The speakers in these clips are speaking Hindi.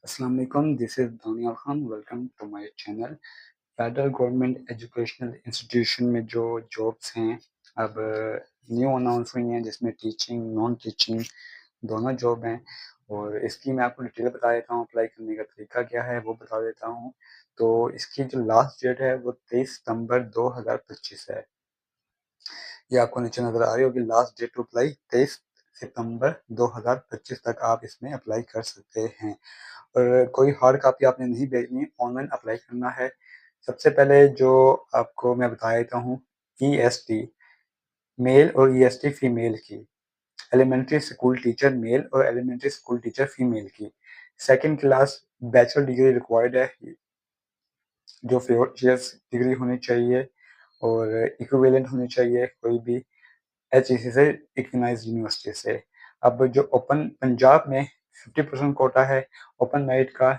Assalamu alaikum, this is Daniel Khan. Welcome to my channel. Federal government educational institution में जो जॉब्स हैं अब न्यू अनाउंस हुई हैं जिसमें टीचिंग नॉन टीचिंग दोनों जॉब हैं और इसकी मैं आपको डिटेल बता देता हूँ। अप्लाई करने का तरीका क्या है वो बता देता हूँ। तो इसकी जो लास्ट डेट है वो 23 सितंबर 2025 है। ये आपको नीचे नजर आ रही होगी। लास्ट डेट टू अप्लाई 23 सितंबर 2025 तक आप इसमें अप्लाई कर सकते हैं और कोई हार्ड कॉपी आपने नहीं भेजनी, ऑनलाइन अप्लाई करना है। सबसे पहले जो आपको मैं बता देता हूँ, ईएसटी मेल और ईएसटी फीमेल की। एलिमेंट्री स्कूल टीचर मेल और एलिमेंट्री स्कूल टीचर फीमेल की। Second class bachelor degree required है, जो 4 इयर्स डिग्री होनी चाहिए और इक्विवेलेंट होनी चाहिए कोई भी एचईसी से, रिकग्नाइज्ड यूनिवर्सिटी से। अब जो ओपन पंजाब में 50% कोटा है ओपन मेरिट का,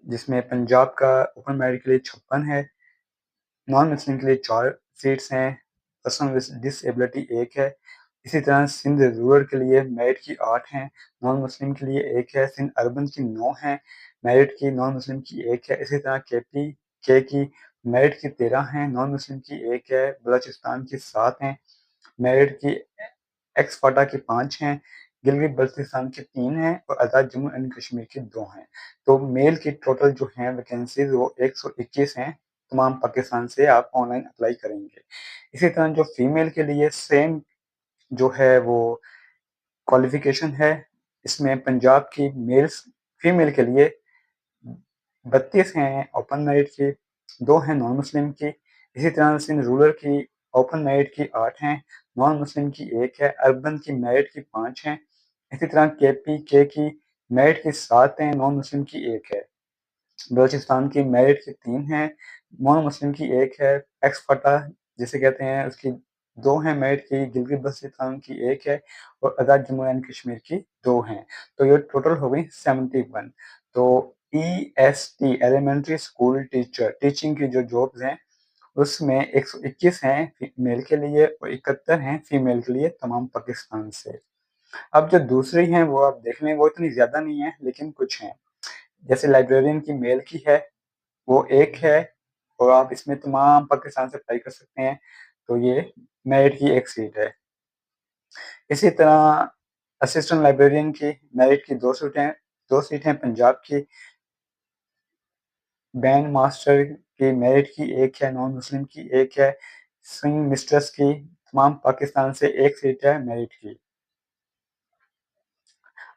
जिसमें पंजाब का ओपन मेरिट के लिए 56 है, नॉन मुस्लिम के लिए 4 सीट्स हैं, पर्सन विद डिसेबिलिटी 1 है। इसी तरह सिंध रूरल के लिए मेरिट की 8 हैं, नॉन मुस्लिम के लिए 1 है। सिंध अर्बन की 9 है, मेरिट की नॉन मुस्लिम की 1 है। इसी तरह केपी के की मेरिट की 13 हैं, नॉन मुस्लिम की 1 है। बलूचिस्तान की 7 हैं, मेरिट की एक्स फाटा की 5 हैं, गिलगित बल्तिस्तान की 3 हैं और आज़ाद जम्मू एंड कश्मीर की 2 हैं। तो मेल की टोटल जो हैं वैकेंसीज वो 121 हैं। तमाम पाकिस्तान से आप ऑनलाइन अप्लाई करेंगे। इसी तरह जो फीमेल के लिए सेम जो है वो क्वालिफिकेशन है। इसमें पंजाब की मेल्स फीमेल के लिए 32 हैं ओपन मेरिट की, 2 हैं नॉन मुस्लिम की। इसी तरह सिंध रूरल की ओपन मेरिट की 8 हैं, नॉन मुस्लिम की 1 है। अर्बन की मेरिट की 5 हैं। इसी तरह केपी के की मेरिट की 7 हैं, नॉन मुस्लिम की 1 है। बलूचिस्तान की मेरिट की 3 हैं, नॉन मुस्लिम की 1 है। एक्स फटा जिसे कहते हैं उसकी 2 हैं मेरिट की, गिलगित बल्तिस्तान की 1 है और आज़ाद जम्मू एंड कश्मीर की 2 हैं। तो ये टोटल हो गई 71। तो EST elementary school teacher teaching की जो जॉब्स हैं उसमें 121 हैं मेल के लिए और 71 हैं फीमेल के लिए तमाम पाकिस्तान से। अब जो दूसरी हैं वो आप देख लें, वो इतनी ज़्यादा नहीं है लेकिन कुछ हैं। जैसे लाइब्रेरियन की मेल की है, वो 1 है और आप इसमें तमाम पाकिस्तान से अप्लाई कर सकते हैं। तो ये मेरिट की 1 सीट है। इसी तरह असिस्टेंट लाइब्रेरियन की मेरिट की 2 सीट हैं पंजाब की। बैंड मास्टर की मेरिट की 1 है, नॉन मुस्लिम की 1 है। स्विंग मिस्ट्रेस की तमाम पाकिस्तान से 1 सीट है मेरिट की।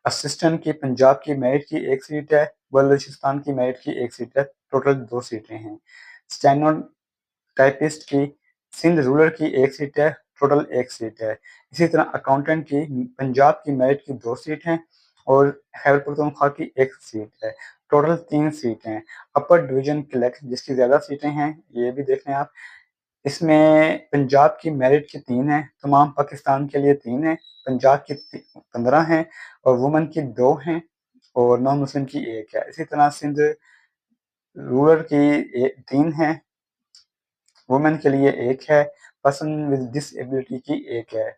असिस्टेंट की पंजाब की मेरिट की 1 सीट है, बलूचिस्तान की मेरिट की 1 सीट है, टोटल 2 सीटें हैं। स्टेनो टाइपिस्ट की सिंध रूरल की 1 सीट है, टोटल 1 सीट है। इसी तरह अकाउंटेंट की पंजाब की मेरिट की 2 सीट हैं और खैबर पख्तूनख्वा की 1 सीट है, टोटल 3 सीट हैं। अपर डिवीजन क्लर्क जिसकी ज़्यादा सीटें हैं, ये भी देख लें आप। इसमें पंजाब की मेरिट की 3 हैं, तमाम पाकिस्तान के लिए 3 हैं। पंजाब की 15 हैं और वुमेन की 2 हैं और नॉन मुस्लिम की 1 है। इसी तरह सिंध रूरल की 3 हैं, वुमेन के लिए 1 है, पर्सन विद डिसेबिलिटी की 1 है।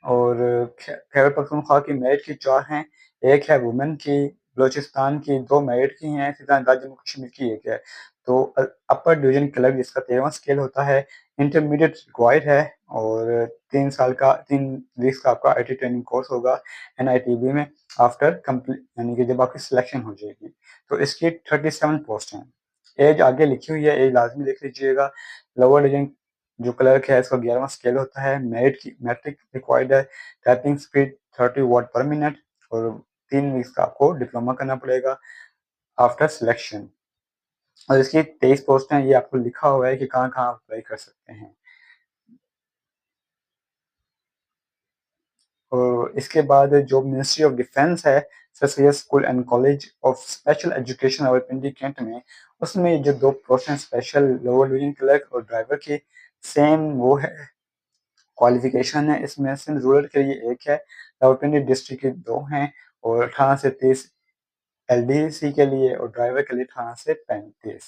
और खैबर पख्तूनख्वा की मेरिट की 4 हैं, 1 है वुमेन की। बलूचिस्तान की 2 मेरिट की हैं, इसी तरह जम्मू कश्मीर की 1 है। तो अपर डिवीजन क्लर्क जिसका 13वां स्केल होता है, इंटरमीडिएट रिक्वायर्ड है और 3 वीक्स का आपका आईटी ट्रेनिंग कोर्स होगा एनआईटीबी में आफ्टर कंप्लीट, यानी कि जब आपकी सिलेक्शन हो जाएगी। तो इसकी 37 पोस्ट हैं। एज आगे लिखी हुई है, एज लाजमी लिख लीजिएगा। लोअर डिवीजन जो क्लर्क है इसका 11वां स्केल होता है, मैट्रिक रिक्वायर्ड है। टाइपिंग स्पीड 30 वर्ड पर मिनट और 3 वीक्स का आपको डिप्लोमा करना पड़ेगा आफ्टर सिलेक्शन। और इसकी 23 पोस्ट हैं, ये आपको लिखा हुआ है कि कहाँ कहाँ आप अप्लाई कर सकते हैं। और इसके बाद जो मिनिस्ट्री ऑफ डिफेंस है, sir Syed school and college of special education Rawalpindi cantt में, उसमें जो 2 पोस्ट हैं स्पेशल लोअर डिवीजन क्लर्क और ड्राइवर की, सेम वो है क्वालिफिकेशन है। इसमें सिंध रूरल के लिए 1 है, रावलपिंडी डिस्ट्रिक्ट के 2 हैं और 18 से 30 एलडीसी के लिए और ड्राइवर के लिए 18 से 35।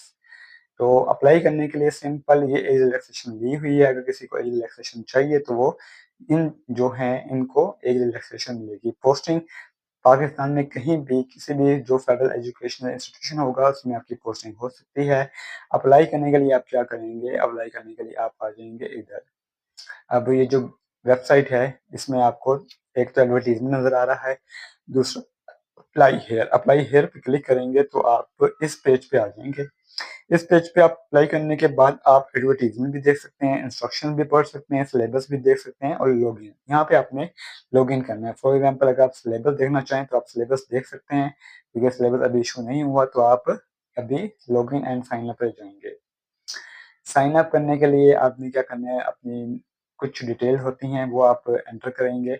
तो अप्लाई करने के लिए सिंपल ये एज रिलैक्सेशन ली हुई है। अगर किसी को एज रिलैक्सेशन चाहिए तो वो इन जो हैं इनको एक रिलैक्सेशन मिलेगी। पोस्टिंग पाकिस्तान में कहीं भी किसी भी जो फेडरल एजुकेशनल इंस्टीट्यूशन होगा उसमें आपकी पोस्टिंग हो सकती है। अप्लाई करने के लिए आप क्या करेंगे, अप्लाई करने के लिए आप आ जाएंगे इधर। अब ये जो वेबसाइट है इसमें आपको एक तो एडवर्टीजमेंट नजर आ रहा है, दूसरा अप्लाई हेयर पे क्लिक करेंगे तो आप इस पेज पे आ जाएंगे। इस पेज पे आप अप्लाई करने के बाद आप एडवर्टीजमेंट भी देख सकते हैं, इंस्ट्रक्शन भी पढ़ सकते हैं, सिलेबस भी देख सकते हैं और लॉगिन, यहाँ पे आपने लॉगिन करना है। फॉर एग्जांपल अगर आप सिलेबस देखना चाहें तो आप सिलेबस देख सकते हैं, क्योंकि सिलेबस अभी इशू नहीं हुआ तो आप अभी लॉगिन एंड साइन अप पे जाएंगे। साइन अप करने के लिए आपने क्या करना है, अपनी कुछ डिटेल होती हैं वो आप एंटर करेंगे।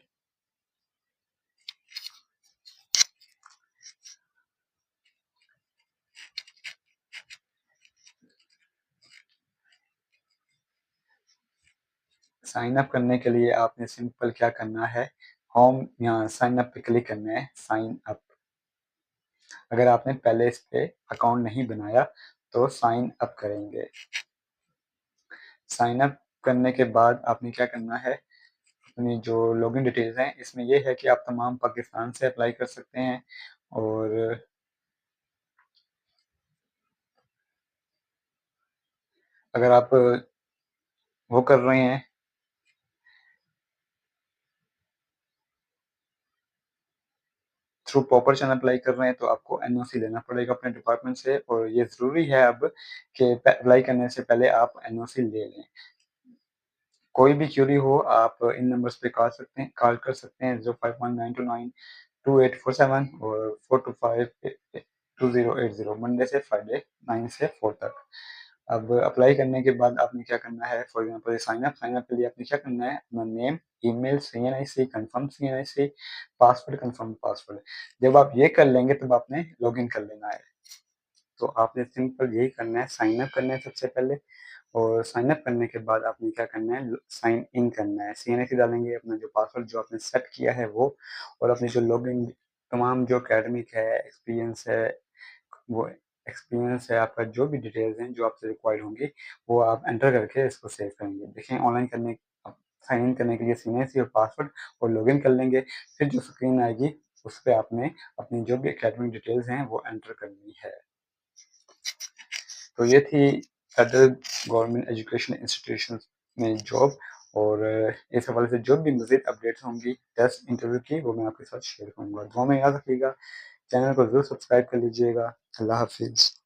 साइन अप करने के लिए आपने सिंपल क्या करना है, होम यहाँ साइन अप पे क्लिक करना है, साइन अप। अगर आपने पहले इस पे अकाउंट नहीं बनाया तो साइन अप करेंगे। साइन अप करने के बाद आपने क्या करना है, अपनी जो लॉगिन डिटेल्स हैं इसमें ये है कि आप तमाम पाकिस्तान से अप्लाई कर सकते हैं, और अगर आप वो कर रहे हैं थ्रू प्रॉपर चैनल अप्लाई कर रहे हैं तो आपको एनओसी लेना पड़ेगा अपने डिपार्टमेंट से, और ये ज़रूरी है अब कि अप्लाई करने से पहले आप एनओसी ले लें। कोई भी क्यूरी हो आप इन नंबर्स पे कॉल कर सकते हैं 0519292847 और 4252080, मंडे से फ्राइडे 9 से 4 तक। अब अप्लाई करने के बाद आपने क्या करना है, फॉर एग्जांपल साइन अप के लिए आपने क्या करना है, अपना name, email, CNIC confirm, CNIC password, confirm password. जब आप ये कर लेंगे तब आपने लॉगिन कर लेना है। तो आपने सिंपल यही करना है, साइन अप करना है सबसे पहले, और साइन अप करने के बाद आपने क्या करना है, साइन इन करना है। सीएनआईसी डालेंगे, अपना जो पासवर्ड जो आपने सेट किया है वो, और अपनी जो लॉगिन तमाम जो एकेडमिक है, एक्सपीरियंस है, वो एक्सपीरियंस है आपका, जो भी डिटेल्स हैं जो आपसे रिक्वायर्ड होंगी वो आप एंटर करके इसको सेव करेंगे। देखें ऑनलाइन करने साइन इन करने के लिए सीएनआईसी और पासवर्ड और लॉगिन कर लेंगे। फिर जो स्क्रीन आएगी उस पर आपने अपनी जो भी एकेडमिक डिटेल्स हैं वो एंटर करनी है। तो ये थी फेडरल गवर्नमेंट एजुकेशन इंस्टीट्यूशन में जॉब, और इस हवाले से जो भी मज़ीद अपडेट्स होंगी टेस्ट इंटरव्यू की वो मैं आपके साथ शेयर करूँगा। दुआ में याद रखिएगा, चैनल को ज़रूर सब्सक्राइब कर लीजिएगा। अल्लाह हाफिज़।